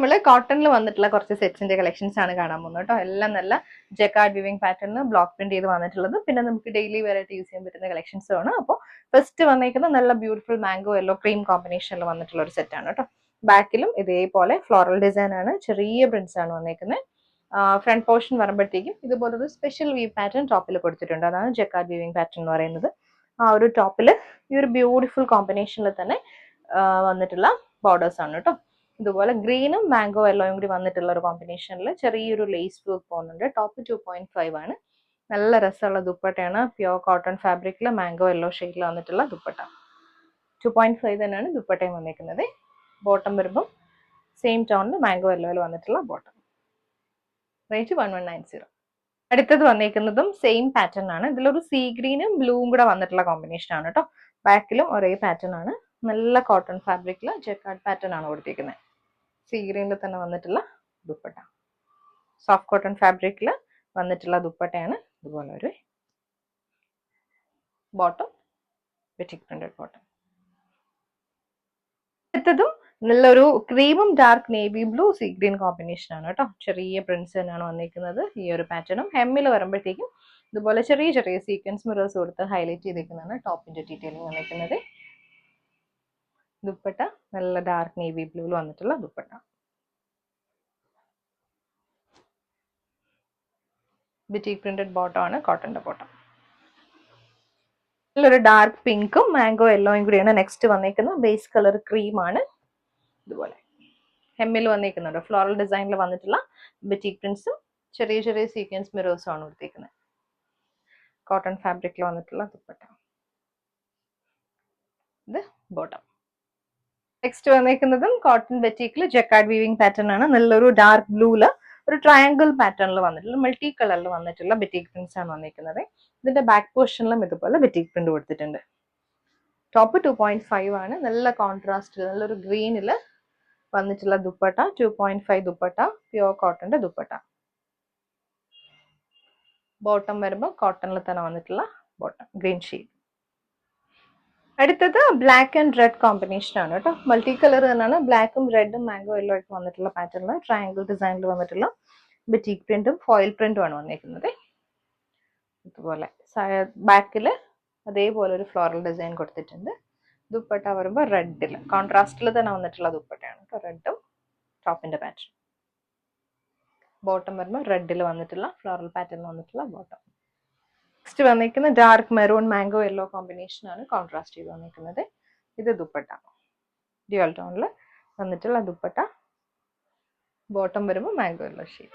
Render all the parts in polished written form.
നമ്മൾ കോട്ടണിൽ വന്നിട്ടുള്ള കുറച്ച് സെറ്റ്സിന്റെ കളക്ഷൻസ് ആണ് കാണാൻ പോകുന്നത് കേട്ടോ. എല്ലാം നല്ല ജക്കാർഡ് വിവിംഗ് പാറ്റേണിൽ ബ്ലോക്ക് പ്രിന്റ് ചെയ്ത് വന്നിട്ടുള്ളത്. പിന്നെ നമുക്ക് ഡെയിലി വെയറായിട്ട് യൂസ് ചെയ്യാൻ പറ്റുന്ന കളക്ഷൻസും ആണ്. അപ്പോൾ ഫസ്റ്റ് വന്നേക്കുന്ന നല്ല ബ്യൂട്ടിഫുൾ മാംഗോ യെല്ലോ ക്രീം കോമ്പിനേഷനിൽ വന്നിട്ടുള്ള ഒരു സെറ്റ് ആണ് കേട്ടോ. ബാക്കിലും ഇതേപോലെ ഫ്ലോറൽ ഡിസൈൻ ആണ്, ചെറിയ പ്രിന്റ്സ് ആണ് വന്നേക്കുന്നത്. ഫ്രണ്ട് പോർഷൻ വരുമ്പോഴത്തേക്കും ഇതുപോലൊരു സ്പെഷ്യൽ വീവ് പാറ്റേൺ ടോപ്പിൽ കൊടുത്തിട്ടുണ്ട്. അതാണ് ജക്കാർഡ് വീവിംഗ് പാറ്റേൺ എന്ന് പറയുന്നത്. ആ ഒരു ടോപ്പിൽ ഈ ഒരു ബ്യൂട്ടിഫുൾ കോമ്പിനേഷനിൽ തന്നെ വന്നിട്ടുള്ള ബോർഡേഴ്സ് ആണ് കേട്ടോ. ഇതുപോലെ ഗ്രീനും മാംഗോ യെല്ലോയും കൂടി വന്നിട്ടുള്ള ഒരു കോമ്പിനേഷനിൽ ചെറിയൊരു ലേസ് വർക്ക് പോകുന്നുണ്ട്. ടോപ്പ് 2.5 ആണ്. നല്ല രസമുള്ള ദുപ്പട്ടയാണ്. പ്യോർ കോട്ടൺ ഫാബ്രിക്കിൽ മാംഗോ യെല്ലോ ഷെയ്ഡിൽ വന്നിട്ടുള്ള ദുപ്പട്ട. 2.5 തന്നെയാണ് ദുപ്പട്ടയും വന്നിരിക്കുന്നത്. ബോട്ടം വരുമ്പം സെയിം ടോണിൽ മാംഗോ യെല്ലോയിൽ വന്നിട്ടുള്ള ബോട്ടം. റേറ്റ് 1190. അടുത്തത് വന്നിരിക്കുന്നതും സെയിം പാറ്റേൺ ആണ്. ഇതിലൊരു സീ ഗ്രീനും ബ്ലൂവും കൂടെ വന്നിട്ടുള്ള കോമ്പിനേഷൻ ആണ് കേട്ടോ. ബാക്കിലും ഒരേ പാറ്റേൺ ആണ്. നല്ല കോട്ടൺ ഫാബ്രിക്കിൽ ജക്കാർഡ് പാറ്റേൺ ആണ് കൊടുത്തിരിക്കുന്നത്. സീ ഗ്രീനിൽ തന്നെ വന്നിട്ടുള്ള ദുപ്പട്ട. സോഫ്റ്റ് കോട്ടൺ ഫാബ്രിക്കിൽ വന്നിട്ടുള്ള ദുപ്പട്ടയാണ്. ഇതുപോലെ ഒരു ബോട്ടം, ബെറ്റിക് പ്രിന്റഡ് ബോട്ടം. അടുത്തതും നല്ലൊരു ക്രീമും dark navy blue sea green combination ആണ് കേട്ടോ. ചെറിയ പ്രിന്റ്സ് തന്നെയാണ് വന്നിരിക്കുന്നത്. ഈ ഒരു പാറ്റേണും ഹെമ്മിൽ വരുമ്പോഴത്തേക്കും ഇതുപോലെ ചെറിയ ചെറിയ സീക്വൻസ് മിറേഴ്സ് കൊടുത്ത് ഹൈലൈറ്റ് ചെയ്തിരിക്കുന്നതാണ് ടോപ്പിന്റെ ഡീറ്റെയിലിംഗ് വന്നിരിക്കുന്നത്. ദുപ്പട്ട നല്ല ഡാർക്ക് നേവി ബ്ലൂവിൽ വന്നിട്ടുള്ള ദുപ്പട്ട. ബെറ്റിക് പ്രിന്റഡ് ബോട്ടം ആണ്, കോട്ടന്റെ ബോട്ടം. നല്ലൊരു ഡാർക്ക് പിങ്കും മാംഗോ യെല്ലോയും കൂടിയാണ് നെക്സ്റ്റ് വന്നിരിക്കുന്നത്. ബേസ് കളർ ക്രീം ആണ്. ഇതുപോലെ ഹെമ്മിൽ വന്നിരിക്കുന്നുണ്ട്. ഫ്ലോറൽ ഡിസൈനിൽ വന്നിട്ടുള്ള ബെറ്റിക് പ്രിന്റ്സും ചെറിയ ചെറിയ സീക്വൻസ് മിറേഴ്സും ആണ് കൊടുത്തിരിക്കുന്നത്. കോട്ടൺ ഫാബ്രിക്കിൽ വന്നിട്ടുള്ള ദുപ്പട്ട. ഇത് ബോട്ടം. നെക്സ്റ്റ് വന്നിരിക്കുന്നതും കോട്ടൺ ബെറ്റിക്കിൽ ജക്കാർഡ് വീവിംഗ് പാറ്റേൺ ആണ്. നല്ലൊരു ഡാർക്ക് ബ്ലൂല് ഒരു ട്രയാങ്കിൾ പാറ്റേണിൽ വന്നിട്ടുള്ള മൾട്ടി കളറിൽ വന്നിട്ടുള്ള ബെറ്റിക് പ്രിന്റ്സ് ആണ് വന്നിരിക്കുന്നത്. ഇതിന്റെ ബാക്ക് പോർഷനിലും ഇതുപോലെ ബെറ്റിക് പ്രിന്റ് കൊടുത്തിട്ടുണ്ട്. ടോപ്പ് 2.5 ആണ്. നല്ല കോൺട്രാസ്റ്റ് നല്ലൊരു ഗ്രീനിൽ വന്നിട്ടുള്ള ദുപ്പട്ട. 2.5 ദുപ്പട്ട, പ്യോർ കോട്ടന്റെ ദുപ്പട്ട. ബോട്ടം വരുമ്പോൾ കോട്ടണിൽ തന്നെ വന്നിട്ടുള്ള ബോട്ടം, ഗ്രീൻ ഷെയ്ഡ്. അടുത്തത് ബ്ലാക്ക് ആൻഡ് റെഡ് കോമ്പിനേഷൻ ആണ് കേട്ടോ. മൾട്ടി കളർ തന്നെയാണ്. ബ്ലാക്കും റെഡും മാംഗോ യെല്ലോ ആയിട്ട് വന്നിട്ടുള്ള പാറ്റേണിൽ ട്രയാങ്കിൾ ഡിസൈനിൽ വന്നിട്ടുള്ള ബെറ്റിക് പ്രിന്റും ഫോയിൽ പ്രിന്റും ആണ് വന്നിരിക്കുന്നത്. ഇതുപോലെ ബാക്കിൽ അതേപോലെ ഒരു ഫ്ലോറൽ ഡിസൈൻ കൊടുത്തിട്ടുണ്ട്. ദുപ്പട്ട വരുമ്പോൾ റെഡിൽ കോൺട്രാസ്റ്റിൽ തന്നെ വന്നിട്ടുള്ള ദുപ്പട്ടയാണ് കേട്ടോ. റെഡും ടോപ്പിന്റെ പാറ്റേൺ. ബോട്ടം വരുമ്പോൾ റെഡിൽ വന്നിട്ടുള്ള ഫ്ലോറൽ പാറ്റേൺ വന്നിട്ടുള്ള ബോട്ടം. നെക്സ്റ്റ് വന്നിരിക്കുന്ന dark maroon mango yellow combination ആണ് കോൺട്രാസ്റ്റ് ചെയ്ത് വന്നിരിക്കുന്നത്. ഇത് ദുപ്പട്ട ഡ്യുവൽ ടോണിൽ വന്നിട്ടുള്ള ദുപ്പട്ട. ബോട്ടം വരുമ്പോൾ മാംഗോ യെല്ലോ ഷെയ്ഡ്.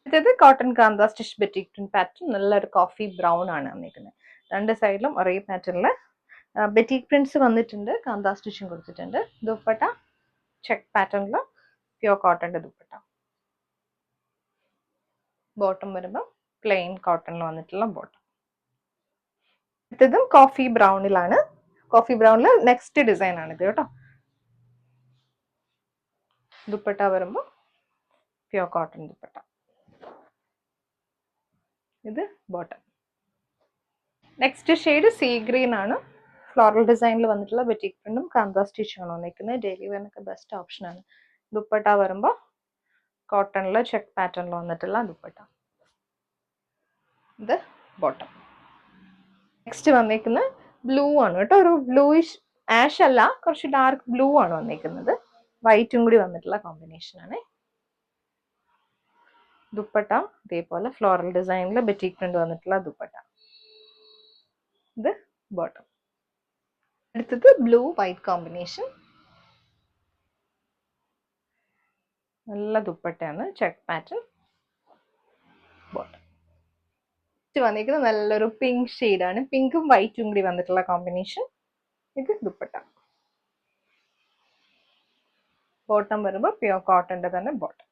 അടുത്തത് കോട്ടൺ കാന്ത സ്റ്റിച്ച് ബെറ്റിക് പ്രിന്റ് പാറ്റേൺ. നല്ലൊരു കോഫി ബ്രൗൺ ആണ് വന്നിരിക്കുന്നത്. രണ്ട് സൈഡിലും ഒരേ പാറ്റേണിൽ ബെറ്റിക് പ്രിന്റ്സ് വന്നിട്ടുണ്ട്. കാന്ത സ്റ്റിച്ചും കൊടുത്തിട്ടുണ്ട്. ദുപ്പട്ട ചെക്ക് പാറ്റേണിൽ പ്യോർ കോട്ടന്റെ ദുപ്പട്ട. ബോട്ടം വരുമ്പോൾ പ്ലെയിൻ കോട്ടണിൽ വന്നിട്ടുള്ള ബോട്ടം. അടുത്തതും കോഫി ബ്രൗണിലാണ്. കോഫി ബ്രൗണിൽ നെക്സ്റ്റ് ഡിസൈൻ ആണ് ഇത് കേട്ടോ. ദുപ്പട്ട വരുമ്പോൾ പ്യോർ കോട്ടൺ ദുപ്പട്ട. ഇത് bottom. Next shade see green ആണ്. ഫ്ലോറൽ ഡിസൈനിൽ വന്നിട്ടുള്ള ബെറ്റിക് പ്രിന്റും കാന്ത സ്റ്റിച്ചും ആണ് വന്നിരിക്കുന്നത്. ഡെയിലി വെയറിനൊക്കെ ബെസ്റ്റ് ഓപ്ഷൻ ആണ്. ദുപ്പട്ട വരുമ്പോൾ കോട്ടണിൽ ചെക്ക് പാറ്റേണിൽ വന്നിട്ടുള്ള ദുപ്പട്ട. ഇത് ബോട്ടം. നെക്സ്റ്റ് വന്നിരിക്കുന്നത് ബ്ലൂ ആണ് കേട്ടോ. ഒരു ബ്ലൂയിഷ് ആഷ് അല്ല, കുറച്ച് ഡാർക്ക് ബ്ലൂ ആണ് വന്നിരിക്കുന്നത്. വൈറ്റും കൂടി വന്നിട്ടുള്ള കോമ്പിനേഷൻ ആണ്. ദുപ്പട്ട ഇതേപോലെ ഫ്ലോറൽ ഡിസൈനിൽ ബെറ്റിക് പ്രിന്റ് വന്നിട്ടുള്ള ദുപ്പട്ട. ഇത് ബോട്ടം. അടുത്തത് ബ്ലൂ വൈറ്റ് കോമ്പിനേഷൻ. നല്ല ദുപ്പട്ടയാണ്, ചെക്ക് പാറ്റേൺ. ബോട്ടം. വന്നിരിക്കുന്നത് നല്ലൊരു പിങ്ക് ഷെയ്ഡാണ്. പിങ്കും വൈറ്റും കൂടി വന്നിട്ടുള്ള കോമ്പിനേഷൻ. ഇത് ദുപ്പട്ട. ബോട്ടം വരുമ്പോൾ പ്യോർ കോട്ടന്റെ തന്നെ ബോട്ടം.